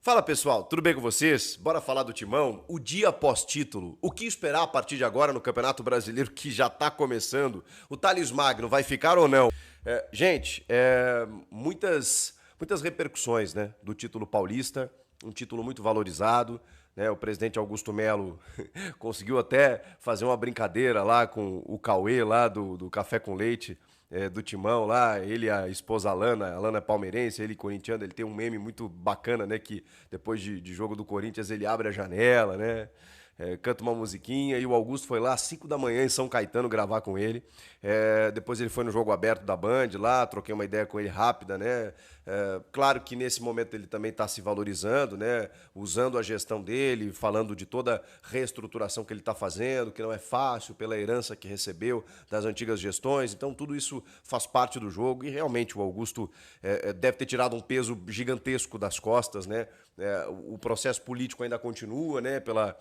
Fala pessoal, tudo bem com vocês? Bora falar do Timão? O dia após título, o que esperar a partir de agora no Campeonato Brasileiro que já tá começando? O Thales Magno vai ficar ou não? Gente, muitas repercussões, né, do título paulista, um título muito valorizado, né? O presidente Augusto Melo conseguiu até fazer uma brincadeira lá com o Cauê lá do Café com Leite, do Timão lá, ele e a esposa Alana, a Alana é palmeirense, ele corintiano, ele tem um meme muito bacana, né, que depois de jogo do Corinthians ele abre a janela, né, canta uma musiquinha, e o Augusto foi lá às 5 da manhã em São Caetano gravar com ele. Depois ele foi no jogo aberto da Band lá, troquei uma ideia com ele rápida, né? Claro que nesse momento ele também está se valorizando, né? Usando a gestão dele, falando de toda a reestruturação que ele está fazendo, que não é fácil pela herança que recebeu das antigas gestões. Então tudo isso faz parte do jogo e realmente o Augusto deve ter tirado um peso gigantesco das costas, né? O processo político ainda continua, né? Pela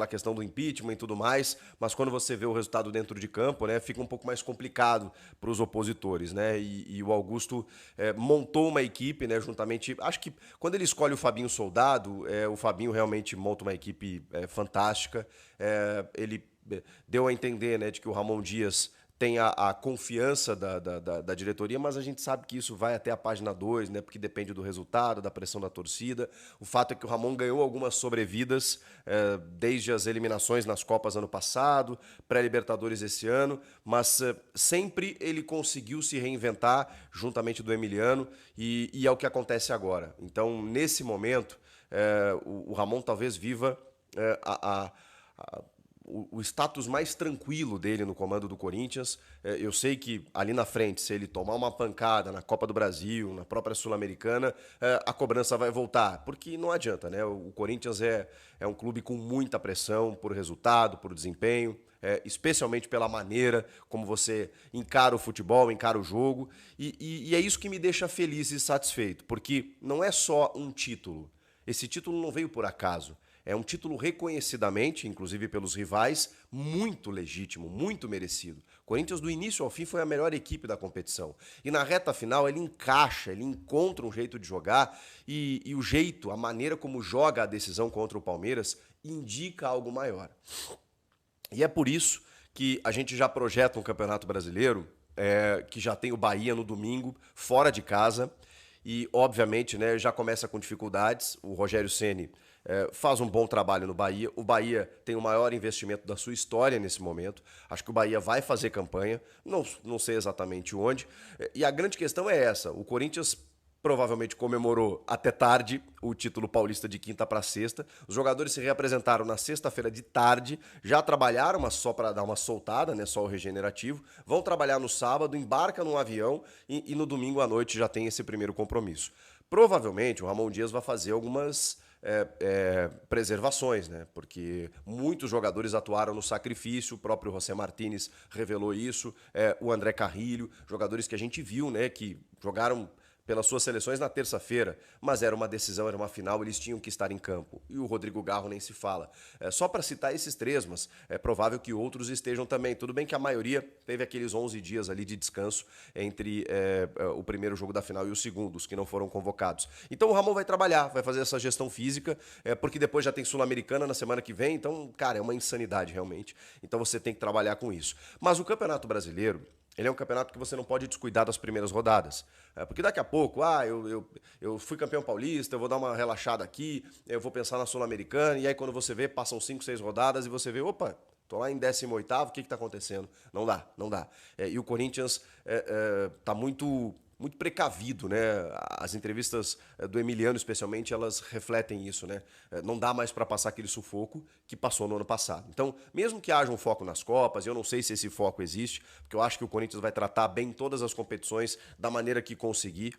questão do impeachment e tudo mais, mas quando você vê o resultado dentro de campo, né, fica um pouco mais complicado para os opositores, né? E o Augusto montou uma equipe, né, juntamente. Acho que quando ele escolhe o Fabinho Soldado, o Fabinho realmente monta uma equipe fantástica. Ele deu a entender, né, de que o Ramon Dias tem a confiança da diretoria, mas a gente sabe que isso vai até a página 2, né? Porque depende do resultado, da pressão da torcida. O fato é que o Ramon ganhou algumas sobrevidas desde as eliminações nas Copas ano passado, pré-Libertadores esse ano, mas sempre ele conseguiu se reinventar juntamente do Emiliano e é o que acontece agora. Então, nesse momento, o Ramon talvez viva o status mais tranquilo dele no comando do Corinthians. Eu sei que ali na frente, se ele tomar uma pancada na Copa do Brasil, na própria Sul-Americana, a cobrança vai voltar, porque não adianta, né? O Corinthians é um clube com muita pressão por resultado, por desempenho, especialmente pela maneira como você encara o futebol, encara o jogo, e é isso que me deixa feliz e satisfeito, porque não é só um título. Esse título não veio por acaso. É um título reconhecidamente, inclusive pelos rivais, muito legítimo, muito merecido. O Corinthians, do início ao fim, foi a melhor equipe da competição. E na reta final, ele encaixa, ele encontra um jeito de jogar e o jeito, a maneira como joga a decisão contra o Palmeiras, indica algo maior. E é por isso que a gente já projeta um Campeonato Brasileiro que já tem o Bahia no domingo, fora de casa. E, obviamente, né, já começa com dificuldades. O Rogério Ceni faz um bom trabalho no Bahia. O Bahia tem o maior investimento da sua história nesse momento. Acho que o Bahia vai fazer campanha, não sei exatamente onde. E a grande questão é essa: o Corinthians provavelmente comemorou até tarde o título paulista de quinta para sexta. Os jogadores se reapresentaram na sexta-feira de tarde, já trabalharam, mas só para dar uma soltada, né, só o regenerativo. Vão trabalhar no sábado, embarca num avião e no domingo à noite já tem esse primeiro compromisso. Provavelmente o Ramon Dias vai fazer algumas preservações, né? Porque muitos jogadores atuaram no sacrifício, o próprio José Martínez revelou isso, o André Carrilho, jogadores que a gente viu, né, que jogaram pelas suas seleções na terça-feira, mas era uma decisão, era uma final, eles tinham que estar em campo. E o Rodrigo Garro nem se fala. Só para citar esses três, mas é provável que outros estejam também. Tudo bem que a maioria teve aqueles 11 dias ali de descanso entre o primeiro jogo da final e os segundos, que não foram convocados. Então o Ramon vai trabalhar, vai fazer essa gestão física, porque depois já tem Sul-Americana na semana que vem, então, cara, é uma insanidade realmente. Então você tem que trabalhar com isso. Mas o Campeonato Brasileiro, ele é um campeonato que você não pode descuidar das primeiras rodadas. Porque daqui a pouco, eu fui campeão paulista, eu vou dar uma relaxada aqui, eu vou pensar na Sul-Americana, e aí quando você vê, passam 5, 6 rodadas e você vê, opa, tô lá em 18º, o que tá acontecendo? Não dá, não dá. E o Corinthians tá muito precavido, né? As entrevistas do Emiliano, especialmente, elas refletem isso, né? Não dá mais para passar aquele sufoco que passou no ano passado. Então, mesmo que haja um foco nas Copas, eu não sei se esse foco existe, porque eu acho que o Corinthians vai tratar bem todas as competições da maneira que conseguir.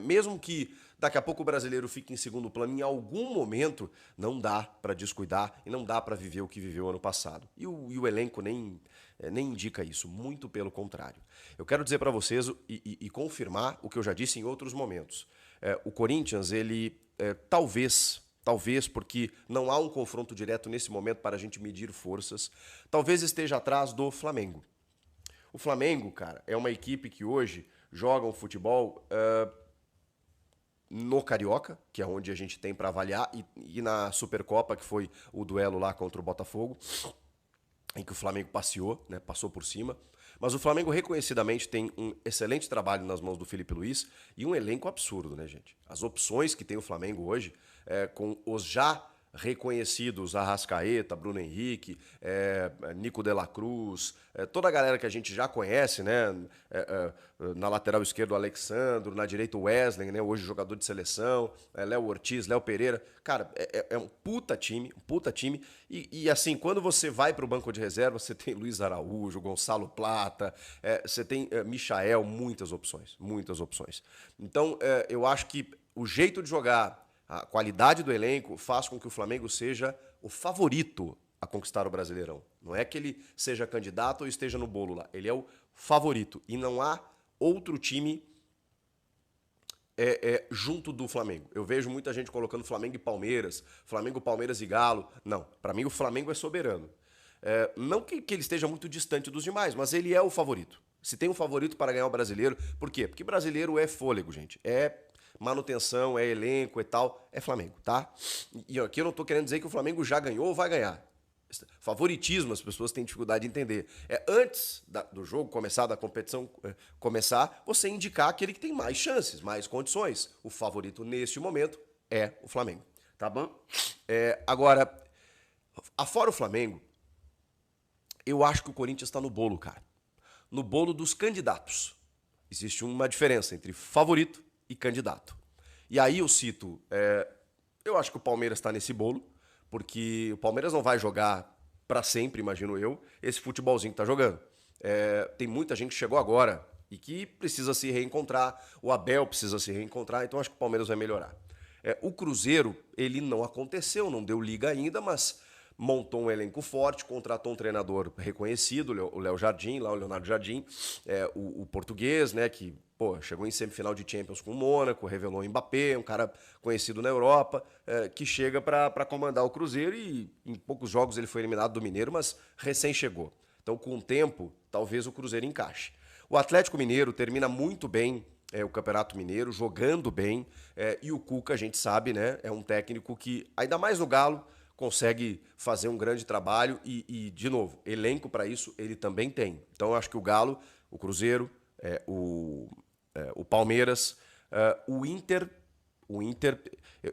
Mesmo que daqui a pouco o brasileiro fique em segundo plano, em algum momento não dá para descuidar e não dá para viver o que viveu ano passado. E o elenco nem indica isso, muito pelo contrário. Eu quero dizer para vocês e confirmar o que eu já disse em outros momentos. O Corinthians, ele talvez porque não há um confronto direto nesse momento para a gente medir forças, talvez esteja atrás do Flamengo. O Flamengo, cara, é uma equipe que hoje joga um futebol no Carioca, que é onde a gente tem para avaliar, e na Supercopa, que foi o duelo lá contra o Botafogo, em que o Flamengo passeou, né, passou por cima. Mas o Flamengo reconhecidamente tem um excelente trabalho nas mãos do Felipe Luiz e um elenco absurdo, né, gente? As opções que tem o Flamengo hoje, com os já reconhecidos Arrascaeta, Bruno Henrique, Nico de la Cruz, toda a galera que a gente já conhece, né? Na lateral esquerda o Alexandro, na direita o Wesley, né? Hoje jogador de seleção, Léo Ortiz, Léo Pereira. Cara, é um puta time, um puta time. E assim, quando você vai para o banco de reserva, você tem Luiz Araújo, Gonçalo Plata, você tem Michael, muitas opções, muitas opções. Então, eu acho que o jeito de jogar, a qualidade do elenco faz com que o Flamengo seja o favorito a conquistar o Brasileirão. Não é que ele seja candidato ou esteja no bolo lá. Ele é o favorito. E não há outro time junto do Flamengo. Eu vejo muita gente colocando Flamengo e Palmeiras, Flamengo, Palmeiras e Galo. Não, para mim o Flamengo é soberano. Não que ele esteja muito distante dos demais, mas ele é o favorito. Se tem um favorito para ganhar o Brasileiro, por quê? Porque brasileiro é fôlego, gente. É manutenção, é elenco e tal, é Flamengo, tá? E aqui eu não tô querendo dizer que o Flamengo já ganhou ou vai ganhar. Favoritismo, as pessoas têm dificuldade de entender. Antes do jogo começar, da competição começar, você indicar aquele que tem mais chances, mais condições. O favorito neste momento é o Flamengo, tá bom? Agora, afora o Flamengo, eu acho que o Corinthians está no bolo, cara. No bolo dos candidatos. Existe uma diferença entre favorito e candidato. E aí eu cito, eu acho que o Palmeiras está nesse bolo, porque o Palmeiras não vai jogar para sempre, imagino eu, esse futebolzinho que está jogando. Tem muita gente que chegou agora e que precisa se reencontrar, o Abel precisa se reencontrar, então acho que o Palmeiras vai melhorar. O Cruzeiro, ele não aconteceu, não deu liga ainda, mas montou um elenco forte, contratou um treinador reconhecido, o Léo Jardim, lá o Leonardo Jardim, o português, né, que chegou em semifinal de Champions com o Mônaco, revelou o Mbappé, um cara conhecido na Europa, que chega para comandar o Cruzeiro e em poucos jogos ele foi eliminado do Mineiro, mas recém chegou. Então, com o tempo, talvez o Cruzeiro encaixe. O Atlético Mineiro termina muito bem o Campeonato Mineiro, jogando bem, e o Cuca, a gente sabe, né, é um técnico que, ainda mais no Galo, consegue fazer um grande trabalho e de novo, elenco para isso ele também tem. Então, eu acho que o Galo, o Cruzeiro, o Palmeiras, o Inter,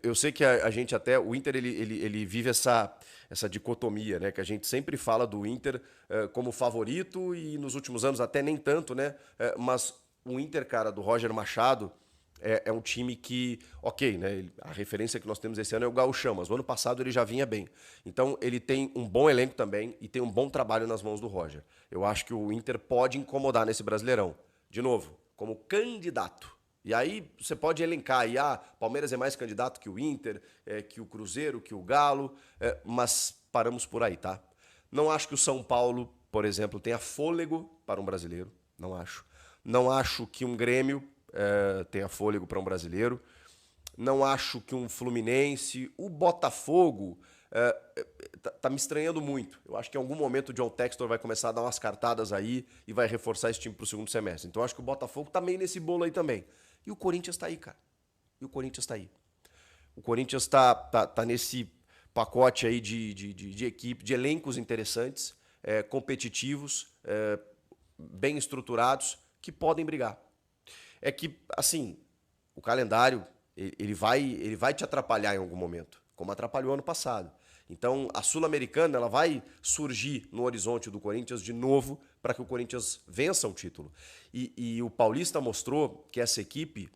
eu sei que a gente até, o Inter ele vive essa dicotomia, né, que a gente sempre fala do Inter como favorito e nos últimos anos até nem tanto, né, mas o Inter, cara, do Roger Machado, é um time que, ok, né, a referência que nós temos esse ano é o Gauchão, mas o ano passado ele já vinha bem. Então ele tem um bom elenco também e tem um bom trabalho nas mãos do Roger. Eu acho que o Inter pode incomodar nesse Brasileirão. De novo, como candidato. E aí você pode elencar aí, Palmeiras é mais candidato que o Inter, que o Cruzeiro, que o Galo, mas paramos por aí, tá? Não acho que o São Paulo, por exemplo, tenha fôlego para um brasileiro, não acho. Não acho que um Grêmio tenha fôlego para um brasileiro. Não acho que um Fluminense, o Botafogo, tá me estranhando muito. Eu acho que em algum momento o John Textor vai começar a dar umas cartadas aí e vai reforçar esse time pro segundo semestre. Então eu acho que o Botafogo tá meio nesse bolo aí também. E o Corinthians tá aí, cara. E o Corinthians tá aí. O Corinthians tá nesse pacote aí de equipe, de elencos interessantes, competitivos, bem estruturados, que podem brigar. É que, assim, o calendário, ele vai te atrapalhar em algum momento, como atrapalhou ano passado. Então, a Sul-Americana, ela vai surgir no horizonte do Corinthians de novo para que o Corinthians vença o título. E o Paulista mostrou que essa equipe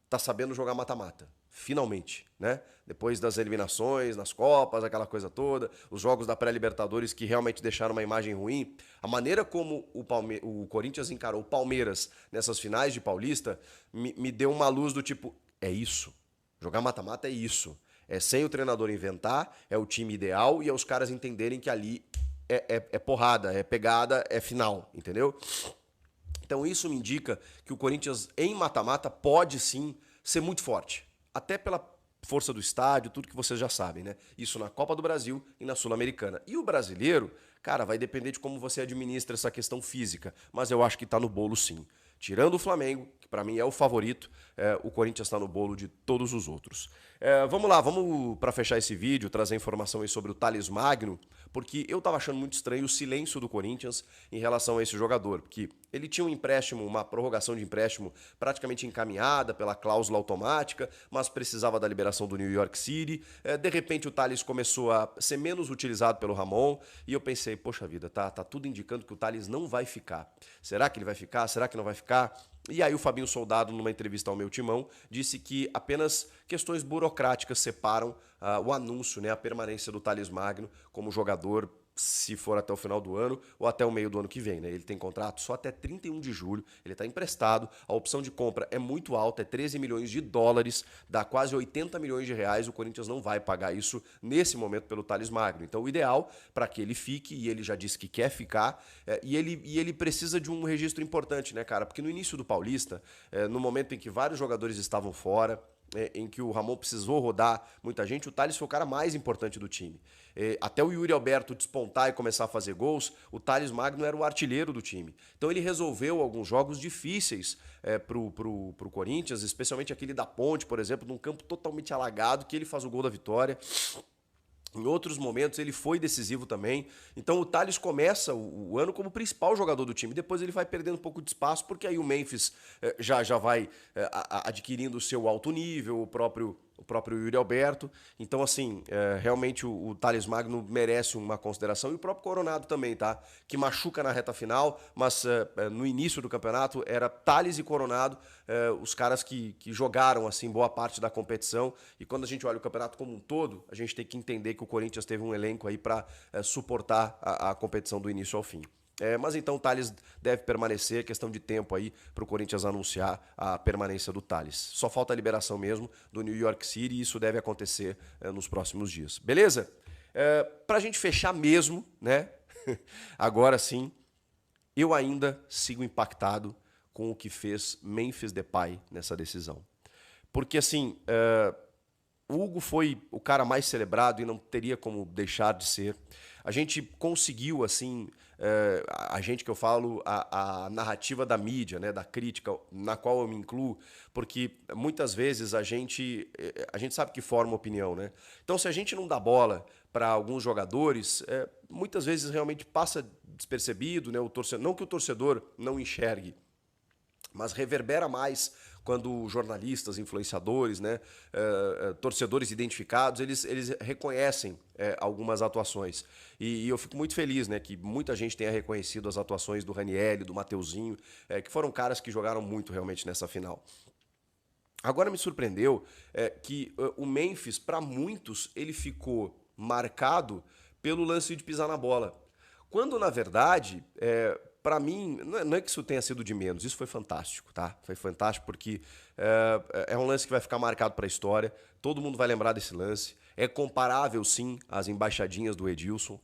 está sabendo jogar mata-mata. Finalmente, né? Depois das eliminações, nas Copas, aquela coisa toda, os jogos da pré-Libertadores que realmente deixaram uma imagem ruim, a maneira como o Corinthians encarou o Palmeiras nessas finais de Paulista me deu uma luz do tipo, é isso. Jogar mata-mata é isso. É sem o treinador inventar, é o time ideal e é os caras entenderem que ali é porrada, é pegada, é final, entendeu? Então isso me indica que o Corinthians em mata-mata pode sim ser muito forte. Até pela força do estádio, tudo que vocês já sabem, né? Isso na Copa do Brasil e na Sul-Americana. E o brasileiro, cara, vai depender de como você administra essa questão física, mas eu acho que tá no bolo sim. Tirando o Flamengo, que para mim é o favorito, o Corinthians está no bolo de todos os outros. Vamos lá, vamos para fechar esse vídeo, trazer informação aí sobre o Thales Magno, porque eu estava achando muito estranho o silêncio do Corinthians em relação a esse jogador, porque ele tinha um empréstimo, uma prorrogação de empréstimo praticamente encaminhada pela cláusula automática, mas precisava da liberação do New York City. De repente o Thales começou a ser menos utilizado pelo Ramon e eu pensei, poxa vida, tá tudo indicando que o Thales não vai ficar. Será que ele vai ficar? Será que não vai ficar? E aí o Fabinho Soldado, numa entrevista ao Meu Timão, disse que apenas questões burocráticas separam o anúncio, né, a permanência do Thales Magno como jogador, se for até o final do ano ou até o meio do ano que vem, né? Ele tem contrato só até 31 de julho, ele está emprestado, a opção de compra é muito alta, é 13 milhões de dólares, dá quase 80 milhões de reais, o Corinthians não vai pagar isso nesse momento pelo Thales Magno. Então o ideal para que ele fique, e ele já disse que quer ficar, e ele precisa de um registro importante, né, cara? Porque no início do Paulista, no momento em que vários jogadores estavam fora, em que o Ramon precisou rodar muita gente, o Thales foi o cara mais importante do time. Até o Yuri Alberto despontar e começar a fazer gols, o Thales Magno era o artilheiro do time. Então ele resolveu alguns jogos difíceis pro Corinthians, especialmente aquele da Ponte, por exemplo, num campo totalmente alagado, que ele faz o gol da vitória. Em outros momentos ele foi decisivo também. Então o Thales começa o ano como principal jogador do time. Depois ele vai perdendo um pouco de espaço, porque aí o Memphis já vai adquirindo o seu alto nível, o próprio Yuri Alberto. Então, assim, realmente o Thales Magno merece uma consideração. E o próprio Coronado também, tá? Que machuca na reta final, mas no início do campeonato era Thales e Coronado, os caras que jogaram, assim, boa parte da competição. E quando a gente olha o campeonato como um todo, a gente tem que entender que o Corinthians teve um elenco aí para suportar a competição do início ao fim. Mas então o Thales deve permanecer, questão de tempo aí para o Corinthians anunciar a permanência do Thales. Só falta a liberação mesmo do New York City e isso deve acontecer nos próximos dias. Beleza? Para a gente fechar mesmo, né? Agora sim, eu ainda sigo impactado com o que fez Memphis Depay nessa decisão. Porque assim, o Hugo foi o cara mais celebrado e não teria como deixar de ser. A gente conseguiu, assim, a gente que eu falo, a narrativa da mídia, né, da crítica, na qual eu me incluo, porque muitas vezes a gente sabe que forma opinião, né? Então, se a gente não dá bola para alguns jogadores, muitas vezes realmente passa despercebido, né? Não que o torcedor não enxergue, mas reverbera mais quando jornalistas, influenciadores, né, torcedores identificados, eles reconhecem algumas atuações. E eu fico muito feliz, né, que muita gente tenha reconhecido as atuações do Ranieri, do Mateuzinho, que foram caras que jogaram muito realmente nessa final. Agora me surpreendeu que o Memphis, para muitos, ele ficou marcado pelo lance de pisar na bola. Quando, na verdade, para mim, não é que isso tenha sido de menos, isso foi fantástico, tá? Foi fantástico porque é um lance que vai ficar marcado para a história, todo mundo vai lembrar desse lance. É comparável, sim, às embaixadinhas do Edilson,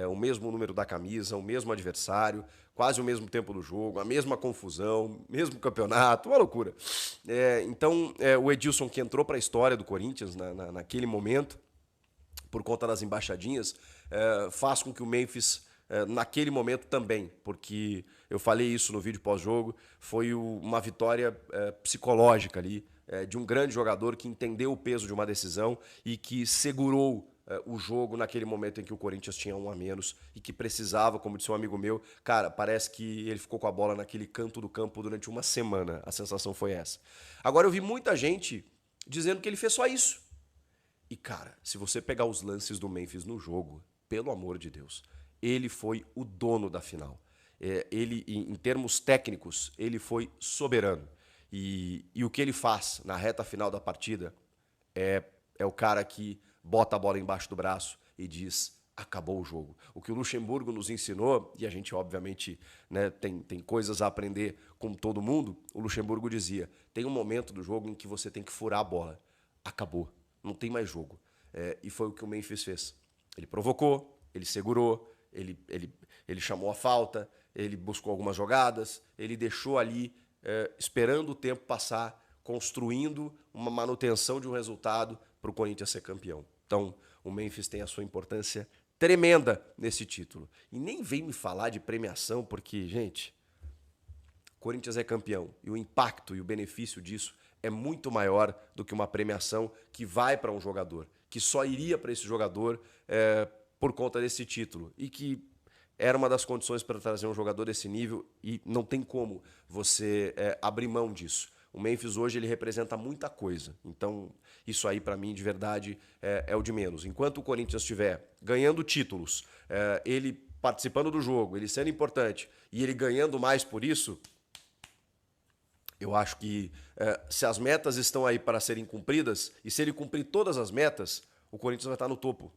o mesmo número da camisa, o mesmo adversário, quase o mesmo tempo do jogo, a mesma confusão, mesmo campeonato, uma loucura. Então, o Edilson que entrou para a história do Corinthians naquele momento, por conta das embaixadinhas, faz com que o Memphis naquele momento também, porque eu falei isso no vídeo pós-jogo, foi uma vitória psicológica ali, de um grande jogador que entendeu o peso de uma decisão e que segurou o jogo naquele momento em que o Corinthians tinha um a menos e que precisava, como disse um amigo meu, cara, parece que ele ficou com a bola naquele canto do campo durante uma semana, a sensação foi essa. Agora eu vi muita gente dizendo que ele fez só isso. E cara, se você pegar os lances do Memphis no jogo, pelo amor de Deus, ele foi o dono da final. Ele, em termos técnicos, ele foi soberano. E o que ele faz na reta final da partida é o cara que bota a bola embaixo do braço e diz: acabou o jogo. O que o Luxemburgo nos ensinou, e a gente obviamente, né, tem coisas a aprender com todo mundo, o Luxemburgo dizia: tem um momento do jogo em que você tem que furar a bola. Acabou, não tem mais jogo. E foi o que o Memphis fez. Ele provocou, ele segurou, ele chamou a falta, ele buscou algumas jogadas, ele deixou ali, esperando o tempo passar, construindo uma manutenção de um resultado para o Corinthians ser campeão. Então, o Memphis tem a sua importância tremenda nesse título. E nem vem me falar de premiação, porque, gente, Corinthians é campeão e o impacto e o benefício disso é muito maior do que uma premiação que vai para um jogador, que só iria para esse jogador por conta desse título e que era uma das condições para trazer um jogador desse nível e não tem como você abrir mão disso. O Memphis hoje ele representa muita coisa, então isso aí para mim de verdade é o de menos. Enquanto o Corinthians estiver ganhando títulos, ele participando do jogo, ele sendo importante e ele ganhando mais por isso, eu acho que se as metas estão aí para serem cumpridas e se ele cumprir todas as metas, o Corinthians vai estar no topo.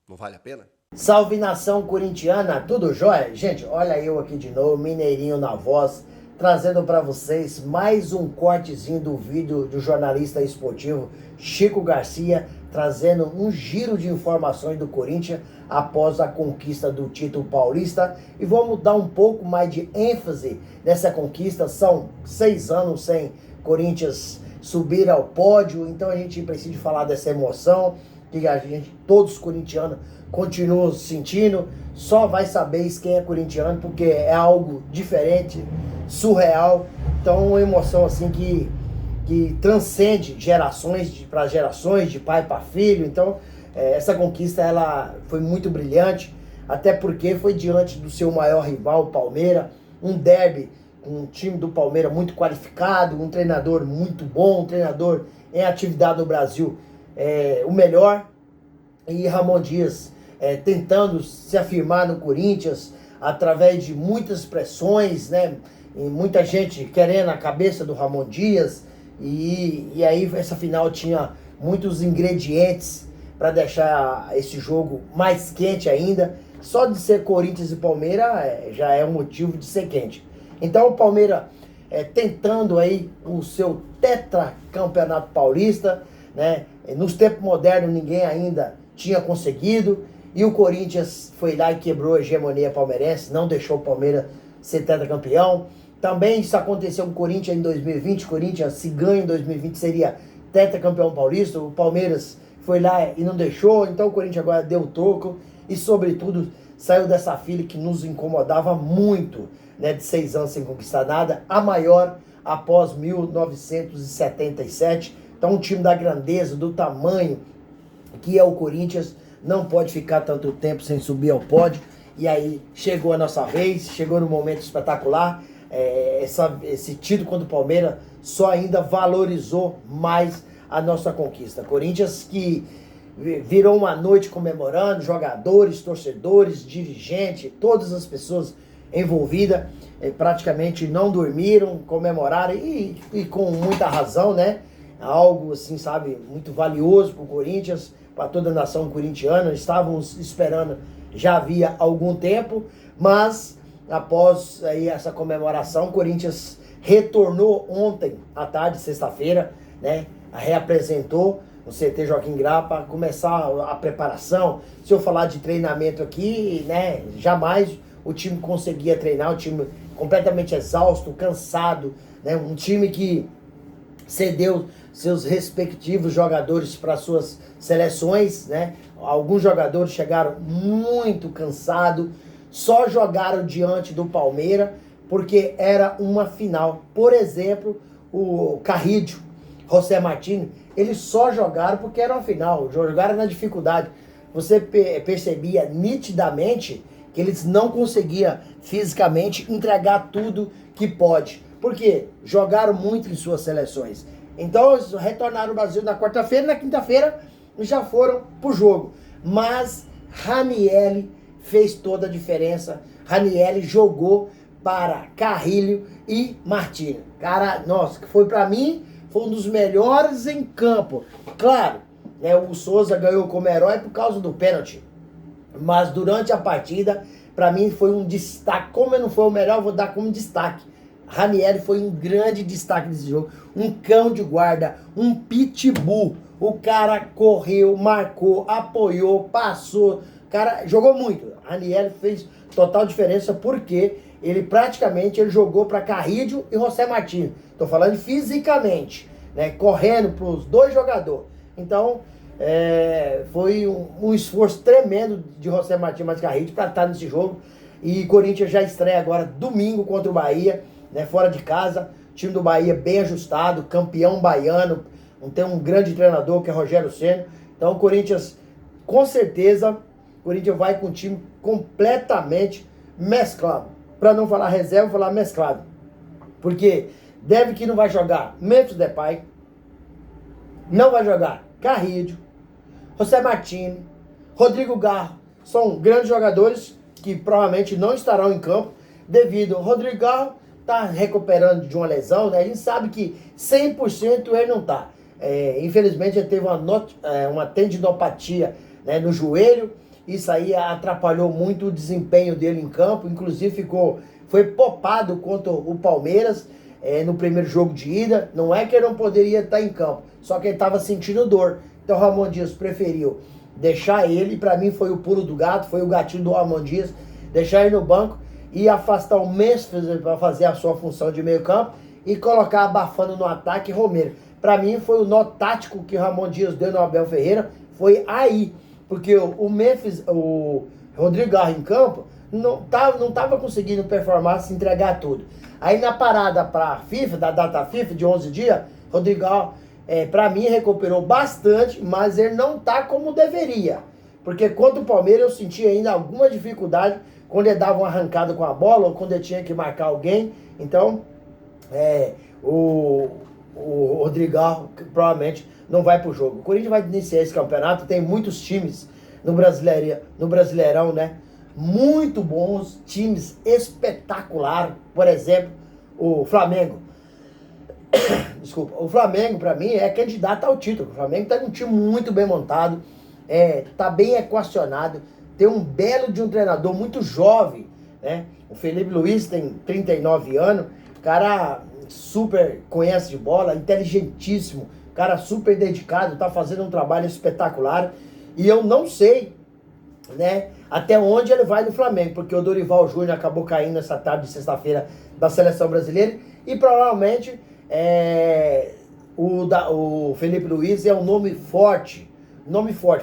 Não vale a pena? Salve nação corintiana, tudo jóia? Gente, olha eu aqui de novo, Mineirinho na voz, trazendo para vocês mais um cortezinho do vídeo do jornalista esportivo Chico Garcia, trazendo um giro de informações do Corinthians após a conquista do título paulista. E vamos dar um pouco mais de ênfase nessa conquista. São 6 anos sem Corinthians subir ao pódio, então a gente precisa falar dessa emoção que a gente, todos os corintianos, continuam sentindo. Só vai saber quem é corintiano, porque é algo diferente, surreal. Então uma emoção assim que transcende gerações para gerações, de pai para filho. Então essa conquista ela foi muito brilhante, até porque foi diante do seu maior rival, o Palmeiras, um derby, um time do Palmeiras muito qualificado, um treinador muito bom, um treinador em atividade no Brasil, o melhor, e Ramon Dias tentando se afirmar no Corinthians através de muitas pressões, né? E muita gente querendo a cabeça do Ramon Dias, e aí essa final tinha muitos ingredientes para deixar esse jogo mais quente ainda. Só de ser Corinthians e Palmeiras já é um motivo de ser quente. Então o Palmeiras tentando aí o seu tetracampeonato paulista, né? Nos tempos modernos ninguém ainda tinha conseguido, e o Corinthians foi lá e quebrou a hegemonia palmeirense, não deixou o Palmeiras ser tetracampeão. Também isso aconteceu com o Corinthians em 2020, o Corinthians se ganha em 2020 seria tetracampeão paulista, o Palmeiras foi lá e não deixou, então o Corinthians agora deu o troco e sobretudo saiu dessa fila que nos incomodava muito, né, de 6 anos sem conquistar nada, a maior após 1977. Então um time da grandeza, do tamanho que é o Corinthians, não pode ficar tanto tempo sem subir ao pódio. E aí chegou a nossa vez, chegou no momento espetacular. Esse título contra o Palmeiras só ainda valorizou mais a nossa conquista. Corinthians que virou uma noite comemorando, jogadores, torcedores, dirigentes, todas as pessoas envolvidas praticamente não dormiram, comemoraram e com muita razão, né? Algo assim, sabe, muito valioso para o Corinthians, para toda a nação corintiana. Estávamos esperando já havia algum tempo, mas após aí essa comemoração, o Corinthians retornou ontem à tarde, sexta-feira, né? Reapresentou no CT Joaquim Grau para começar a preparação. Se eu falar de treinamento aqui, né, jamais o time conseguia treinar, o time completamente exausto, cansado, né? Um time que cedeu seus respectivos jogadores para suas seleções, né? Alguns jogadores chegaram muito cansados, só jogaram diante do Palmeiras porque era uma final. Por exemplo, o Carrillo, José Martins, eles só jogaram porque era uma final, jogaram na dificuldade. Você percebia nitidamente que eles não conseguiam fisicamente entregar tudo que pode. Por quê? Jogaram muito em suas seleções. Então eles retornaram ao Brasil na quarta-feira, na quinta-feira já foram pro jogo. Mas Ranieri fez toda a diferença. Ranieri jogou para Carrillo e Martins. Cara, nossa, que foi para mim, foi um dos melhores em campo. Claro, né, o Souza ganhou como herói por causa do pênalti. Mas durante a partida, para mim foi um destaque. Como eu não foi o melhor, eu vou dar como destaque. Ranieri foi um grande destaque desse jogo. Um cão de guarda, um pitbull. O cara correu, marcou, apoiou, passou. O cara jogou muito. Ranieri fez total diferença porque ele praticamente jogou para Carrillo e José Martins. Estou falando fisicamente, né? Correndo para os dois jogadores. Então, foi um esforço tremendo de José Martins mais Carrillo para estar nesse jogo. E Corinthians já estreia agora domingo contra o Bahia. né, fora de casa. O time do Bahia bem ajustado, campeão baiano, tem um grande treinador que é Rogério Ceni. Então o Corinthians, com certeza, o Corinthians vai com um time completamente mesclado. Para não falar reserva, vou falar mesclado. Porque deve que não vai jogar Memphis Depay, não vai jogar Carrillo, José Martins, Rodrigo Garro. São grandes jogadores que provavelmente não estarão em campo devido ao Rodrigo Garro tá recuperando de uma lesão, né? A gente sabe que 100% ele não tá. Infelizmente ele teve uma tendinopatia, né, no joelho. Isso aí atrapalhou muito o desempenho dele em campo. Inclusive foi poupado contra o Palmeiras no primeiro jogo de ida. Não é que ele não poderia estar em campo, só que ele estava sentindo dor. Então o Ramon Dias preferiu deixar ele. Para mim foi o pulo do gato, foi o gatinho do Ramon Dias, deixar ele no banco e afastar o Memphis para fazer a sua função de meio campo e colocar abafando no ataque Romero. Para mim foi o nó tático que o Ramon Dias deu no Abel Ferreira, foi aí, porque o Memphis, o Rodrigo Garro em campo não tava conseguindo performar, se entregar tudo. Aí na parada para FIFA, da data FIFA de 11 dias, Rodrigo Garro, para mim recuperou bastante, mas ele não tá como deveria. Porque contra o Palmeiras eu senti ainda alguma dificuldade quando ele dava uma arrancada com a bola ou quando ele tinha que marcar alguém. Então, o Rodrigo Garro provavelmente não vai pro jogo. O Corinthians vai iniciar esse campeonato, tem muitos times no Brasileirão, né? Muito bons, times espetaculares. Por exemplo, o Flamengo. Desculpa, o Flamengo pra mim é candidato ao título. O Flamengo tá com um time muito bem montado, tá bem equacionado, tem um belo de um treinador muito jovem, né? O Felipe Luiz tem 39 anos, cara super conhece de bola, inteligentíssimo, cara super dedicado, tá fazendo um trabalho espetacular. E eu não sei, né, até onde ele vai no Flamengo, porque o Dorival Júnior acabou caindo essa tarde de sexta-feira da seleção brasileira e provavelmente o Felipe Luiz é um nome forte,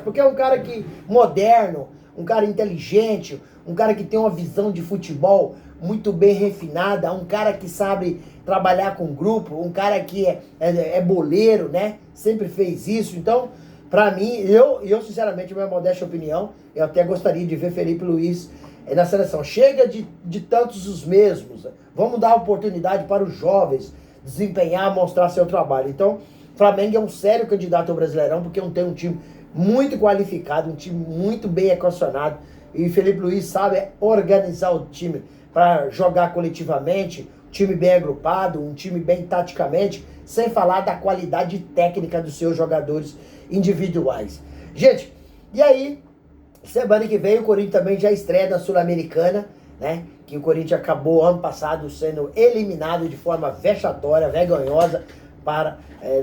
porque é um cara moderno, um cara inteligente, um cara que tem uma visão de futebol muito bem refinada, um cara que sabe trabalhar com grupo, um cara que é boleiro, né? Sempre fez isso. Então, pra mim, eu sinceramente, minha modesta opinião, eu até gostaria de ver Felipe Luiz na seleção. Chega de tantos os mesmos. Vamos dar oportunidade para os jovens desempenhar, mostrar seu trabalho. Então, Flamengo é um sério candidato ao Brasileirão, porque tem um time muito qualificado, um time muito bem equacionado, e Felipe Luiz sabe organizar o time para jogar coletivamente, um time bem agrupado, um time bem taticamente, sem falar da qualidade técnica dos seus jogadores individuais. Gente, e aí, semana que vem o Corinthians também já estreia na Sul-Americana, né? Que o Corinthians acabou ano passado sendo eliminado de forma vexatória, vergonhosa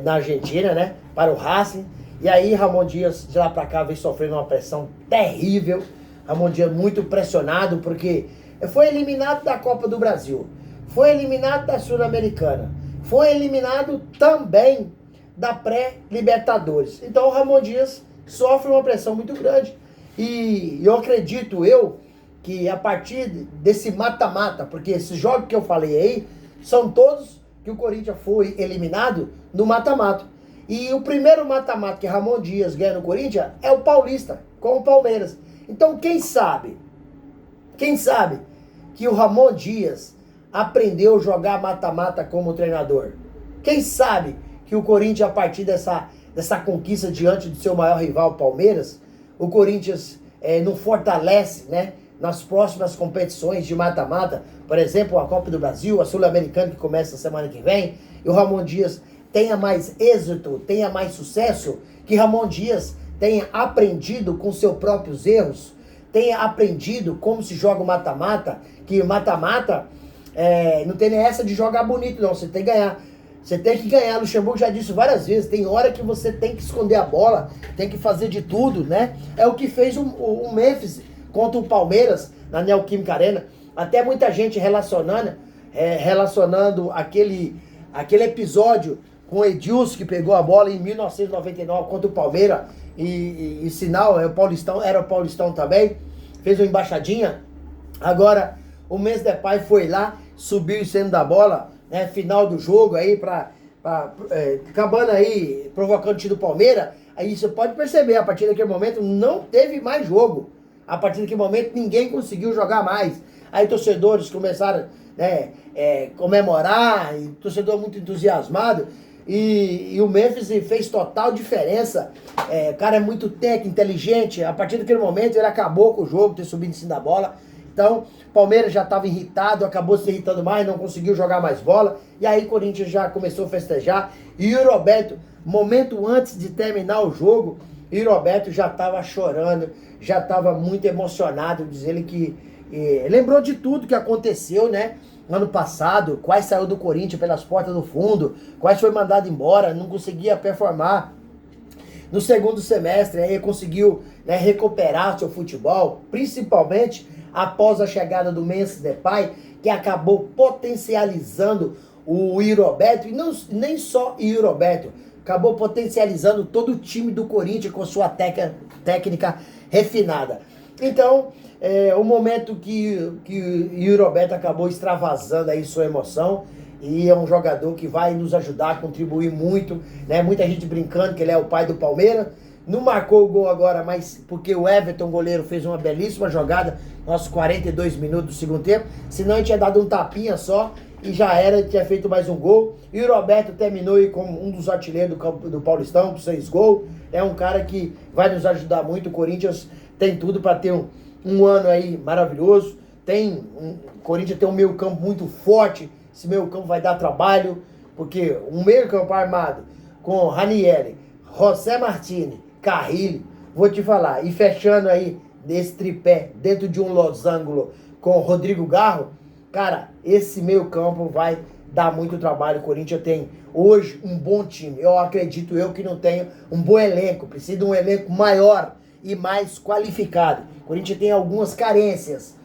na Argentina, né? Para o Racing. E aí Ramon Dias de lá para cá vem sofrendo uma pressão terrível. Ramon Dias muito pressionado porque foi eliminado da Copa do Brasil, foi eliminado da Sul-Americana, foi eliminado também da pré-Libertadores. Então o Ramon Dias sofre uma pressão muito grande. E eu acredito que a partir desse mata-mata, porque esses jogos que eu falei aí, são todos que o Corinthians foi eliminado no mata-mata. E o primeiro mata-mata que Ramon Dias ganha no Corinthians é o Paulista, com o Palmeiras. Então quem sabe que o Ramon Dias aprendeu a jogar mata-mata como treinador? Quem sabe que o Corinthians, a partir dessa conquista diante do seu maior rival, o Palmeiras, o Corinthians não fortalece, né, nas próximas competições de mata-mata, por exemplo, a Copa do Brasil, a Sul-Americana que começa semana que vem, e o Ramon Dias tenha mais êxito, tenha mais sucesso, que Ramon Dias tenha aprendido com seus próprios erros, tenha aprendido como se joga o mata-mata, que mata-mata não tem nem essa de jogar bonito não, você tem que ganhar. Você tem que ganhar, Luxemburgo já disse várias vezes, tem hora que você tem que esconder a bola, tem que fazer de tudo, né? É o que fez o Memphis contra o Palmeiras na Neoquímica Arena. Até muita gente relacionando aquele episódio com o Edilson, que pegou a bola em 1999 contra o Palmeiras, e sinal, era o Paulistão também, fez uma embaixadinha. Agora, o Memphis Depay foi lá, subiu em cima da bola, né? Final do jogo aí, acabando aí, provocando o time do Palmeiras. Aí você pode perceber, a partir daquele momento não teve mais jogo. A partir daquele momento ninguém conseguiu jogar mais. Aí torcedores começaram, né, comemorar, e torcedor muito entusiasmado. E o Memphis fez total diferença. O cara é muito técnico, inteligente. A partir daquele momento ele acabou com o jogo, ter subido em cima da bola. Então, Palmeiras já estava irritado, acabou se irritando mais, não conseguiu jogar mais bola. E aí o Corinthians já começou a festejar. E o Roberto, momento antes de terminar o jogo, o Roberto já estava chorando, já estava muito emocionado, diz ele que lembrou de tudo que aconteceu, né? Ano passado, quase saiu do Corinthians pelas portas do fundo, quase foi mandado embora, não conseguia performar. No segundo semestre, aí conseguiu, né, recuperar seu futebol, principalmente após a chegada do Memphis Depay, que acabou potencializando o Roberto, e não, nem só o Roberto, acabou potencializando todo o time do Corinthians com sua técnica refinada. Então, o momento que o Roberto acabou extravasando aí sua emoção, e é um jogador que vai nos ajudar a contribuir muito, né? Muita gente brincando que ele é o pai do Palmeiras. Não marcou o gol agora, mas porque o Everton, goleiro, fez uma belíssima jogada nos 42 minutos do segundo tempo. Senão ele tinha dado um tapinha só e já era, tinha feito mais um gol. E o Roberto terminou aí como um dos artilheiros do Paulistão, com 6 gols. É um cara que vai nos ajudar muito. O Corinthians tem tudo para ter um ano aí maravilhoso. O Corinthians tem um meio campo muito forte. Esse meio campo vai dar trabalho, porque um meio campo armado com Ranieri, José Martini, Carrilho, vou te falar, e fechando aí nesse tripé dentro de um losango com Rodrigo Garro, cara, esse meio campo vai dar muito trabalho. O Corinthians tem hoje um bom time. Eu acredito que não tenha um bom elenco, precisa de um elenco maior e mais qualificado. O Corinthians tem algumas carências.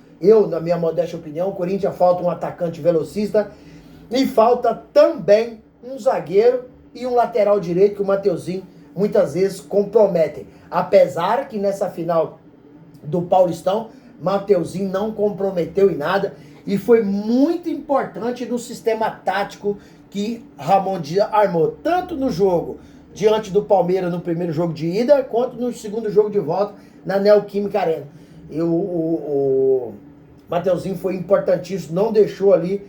Na minha modesta opinião, o Corinthians falta um atacante velocista e falta também um zagueiro e um lateral direito que o Mateuzinho muitas vezes comprometem. Apesar que nessa final do Paulistão, Mateuzinho não comprometeu em nada e foi muito importante no sistema tático que Ramon Dias armou, tanto no jogo diante do Palmeiras no primeiro jogo de ida, quanto no segundo jogo de volta na Neoquímica Arena. E o Mateuzinho foi importantíssimo, não deixou ali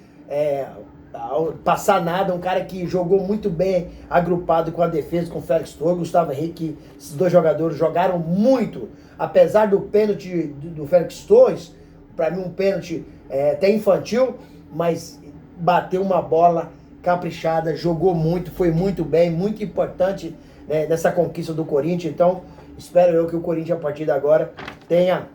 passar nada, um cara que jogou muito bem agrupado com a defesa, com o Félix Torres, Gustavo Henrique, esses dois jogadores jogaram muito, apesar do pênalti do Félix Torres, para mim um pênalti até infantil, mas bateu uma bola caprichada, jogou muito, foi muito bem, muito importante, né, nessa conquista do Corinthians. Então espero eu que o Corinthians a partir de agora tenha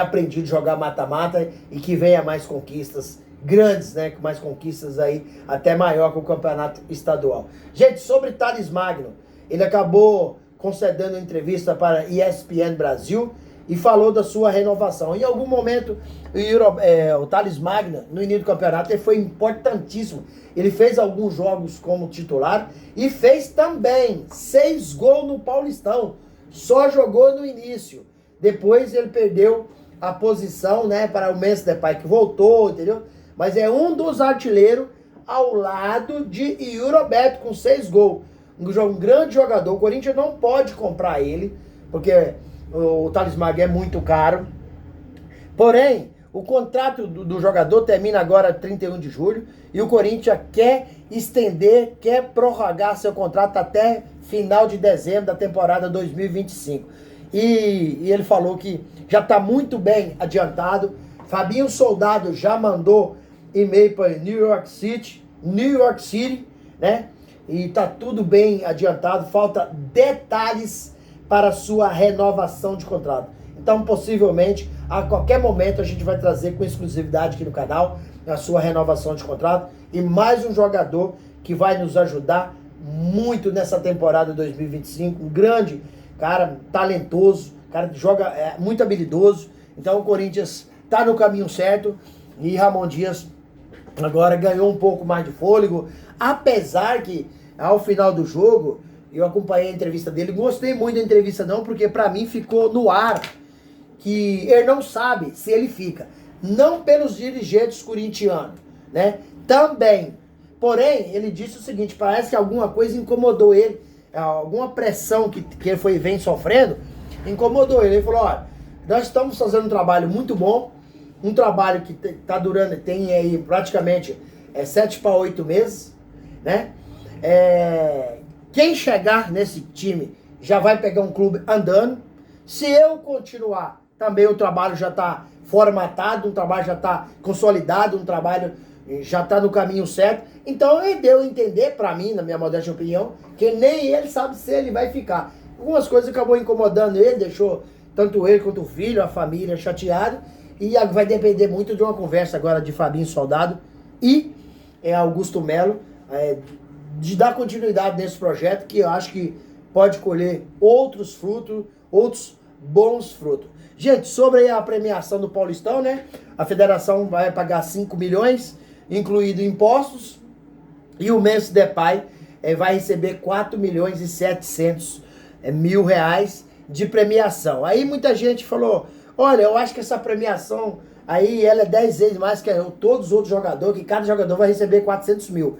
aprendido a jogar mata-mata e que venha mais conquistas grandes, né? Com mais conquistas aí, até maior que o campeonato estadual. Gente, sobre Thales Magno, ele acabou concedendo entrevista para ESPN Brasil e falou da sua renovação. Em algum momento, o Thales Magno, no início do campeonato, ele foi importantíssimo. Ele fez alguns jogos como titular e fez também 6 gols no Paulistão. Só jogou no início. Depois ele perdeu a posição, né, para o Memphis Depay, que voltou, entendeu? Mas é um dos artilheiros ao lado de Roberto com 6 gols. Um grande jogador. O Corinthians não pode comprar ele, porque o Thales Magno é muito caro. Porém, o contrato do jogador termina agora 31 de julho e o Corinthians quer estender, quer prorrogar seu contrato até final de dezembro da temporada 2025. E ele falou que já está muito bem adiantado. Fabinho Soldado já mandou e-mail para New York City, né? E tá tudo bem adiantado. Falta detalhes para sua renovação de contrato. Então, possivelmente, a qualquer momento a gente vai trazer com exclusividade aqui no canal a sua renovação de contrato e mais um jogador que vai nos ajudar muito nessa temporada 2025. Um grande cara, talentoso, cara que joga muito habilidoso. Então o Corinthians tá no caminho certo e Ramon Dias agora ganhou um pouco mais de fôlego, apesar que ao final do jogo eu acompanhei a entrevista dele, gostei muito da entrevista não, porque pra mim ficou no ar que ele não sabe se ele fica. não pelos dirigentes corintianos, né? Também. Porém, ele disse o seguinte, parece que alguma coisa incomodou ele, alguma pressão que ele vem sofrendo, incomodou ele. Ele falou, olha, nós estamos fazendo um trabalho muito bom, um trabalho que está durando, tem aí praticamente 7 para 8 meses, né? Quem chegar nesse time já vai pegar um clube andando. Se eu continuar, também o trabalho já está formatado, um trabalho já está consolidado, um trabalho já está no caminho certo. Então ele deu a entender, para mim, na minha modesta opinião, que nem ele sabe se ele vai ficar. Algumas coisas acabou incomodando ele, deixou tanto ele quanto o filho, a família chateado. E vai depender muito de uma conversa agora de Fabinho Soldado e Augusto Melo, de dar continuidade nesse projeto, que eu acho que pode colher outros frutos, outros bons frutos. Gente, sobre a premiação do Paulistão, né? A federação vai pagar 5 milhões, incluído impostos, e o Memphis Depay vai receber 4 milhões e 700 mil reais de premiação. Aí muita gente falou, olha, eu acho que essa premiação aí, ela é 10 vezes mais que todos os outros jogadores, que cada jogador vai receber 400 mil.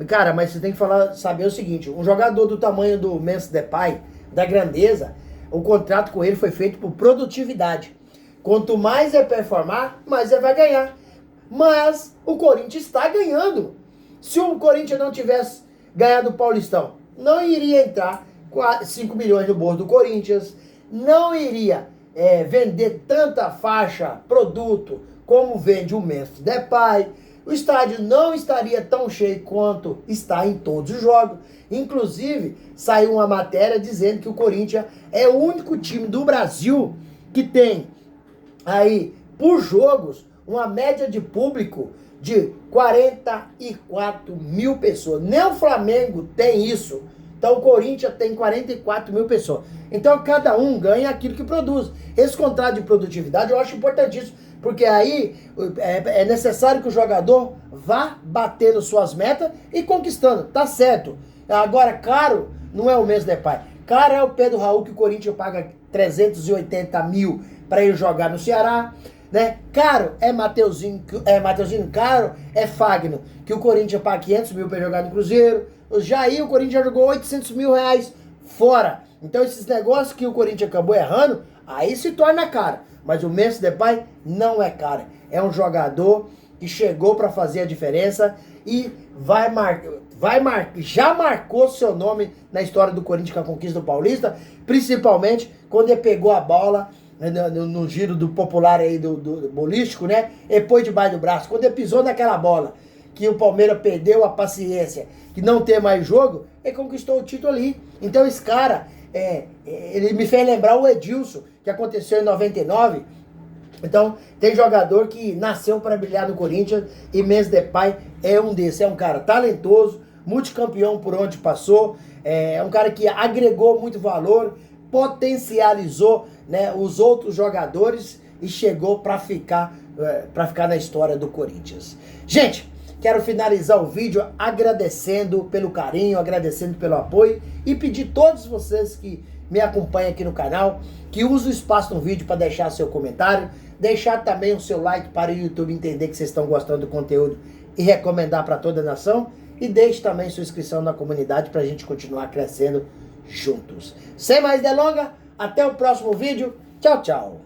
Cara, mas você tem que saber o seguinte, um jogador do tamanho do Memphis Depay, da grandeza, o contrato com ele foi feito por produtividade. Quanto mais ele performar, mais ele vai ganhar. Mas o Corinthians está ganhando. Se o Corinthians não tivesse ganhado o Paulistão, não iria entrar 5 milhões no bolso do Corinthians, não iria vender tanta faixa, produto, como vende o Memphis Depay. O estádio não estaria tão cheio quanto está em todos os jogos. Inclusive, saiu uma matéria dizendo que o Corinthians é o único time do Brasil que tem aí, por jogos, uma média de público de 44 mil pessoas. Nem o Flamengo tem isso. Então o Corinthians tem 44 mil pessoas. Então cada um ganha aquilo que produz. Esse contrato de produtividade eu acho importantíssimo. Porque aí é necessário que o jogador vá batendo suas metas e conquistando. Tá certo. Agora, caro não é o Memphis Depay. Caro é o Pedro Raul, que o Corinthians paga 380 mil para ele jogar no Ceará. Né? Caro é Mateuzinho, caro é Fagner, que o Corinthians paga 500 mil para jogar no Cruzeiro. O Jair, o Corinthians já jogou 800 mil reais fora. Então esses negócios que o Corinthians acabou errando, aí se torna caro. Mas o Memphis Depay não é caro. É um jogador que chegou para fazer a diferença e já marcou seu nome na história do Corinthians com a conquista do Paulista, principalmente quando ele pegou a bola no giro do popular aí do bolístico, né? E pôs debaixo do braço. Quando ele pisou naquela bola, que o Palmeiras perdeu a paciência, que não tem mais jogo, ele conquistou o título ali. Então esse cara, ele me fez lembrar o Edilson, que aconteceu em 99. Então, tem jogador que nasceu para brilhar no Corinthians e Memphis Depay é um desses. É um cara talentoso, multicampeão por onde passou, é um cara que agregou muito valor, potencializou, né, os outros jogadores e chegou para ficar na história do Corinthians. Gente, quero finalizar o vídeo agradecendo pelo carinho, agradecendo pelo apoio e pedir a todos vocês que me acompanham aqui no canal, que usem o espaço no vídeo para deixar seu comentário, deixar também o seu like para o YouTube entender que vocês estão gostando do conteúdo e recomendar para toda a nação, e deixe também sua inscrição na comunidade para a gente continuar crescendo juntos. Sem mais delongas, até o próximo vídeo. Tchau, tchau.